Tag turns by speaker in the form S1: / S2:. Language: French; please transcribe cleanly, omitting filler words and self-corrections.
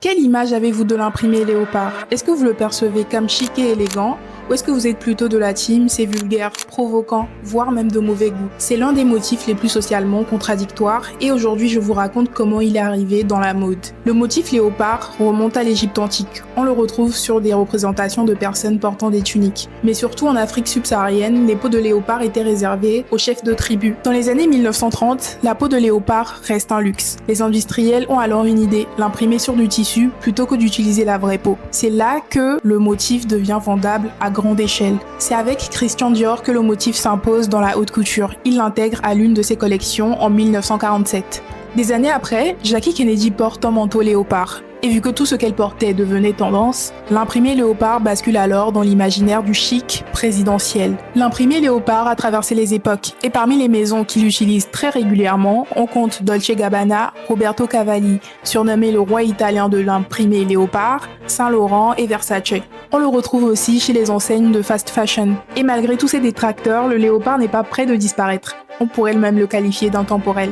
S1: Quelle image avez-vous de l'imprimé léopard? Est-ce que vous le percevez comme chic et élégant? Ou est-ce que vous êtes plutôt de la team, c'est vulgaire, provoquant, voire même de mauvais goût? C'est l'un des motifs les plus socialement contradictoires et aujourd'hui je vous raconte comment il est arrivé dans la mode. Le motif léopard remonte à l'Égypte antique. On le retrouve sur des représentations de personnes portant des tuniques. Mais surtout en Afrique subsaharienne, les peaux de léopard étaient réservées aux chefs de tribu. Dans les années 1930, la peau de léopard reste un luxe. Les industriels ont alors une idée, l'imprimer sur du tissu plutôt que d'utiliser la vraie peau. C'est là que le motif devient vendable à grande échelle. C'est avec Christian Dior que le motif s'impose dans la haute couture. Il l'intègre à l'une de ses collections en 1947. Des années après, Jackie Kennedy porte un manteau léopard. Et vu que tout ce qu'elle portait devenait tendance, l'imprimé léopard bascule alors dans l'imaginaire du chic présidentiel. L'imprimé léopard a traversé les époques, et parmi les maisons qui l'utilisent très régulièrement, on compte Dolce Gabbana, Roberto Cavalli, surnommé le roi italien de l'imprimé léopard, Saint Laurent et Versace. On le retrouve aussi chez les enseignes de fast fashion. Et malgré tous ces détracteurs, le léopard n'est pas près de disparaître. On pourrait même le qualifier d'intemporel.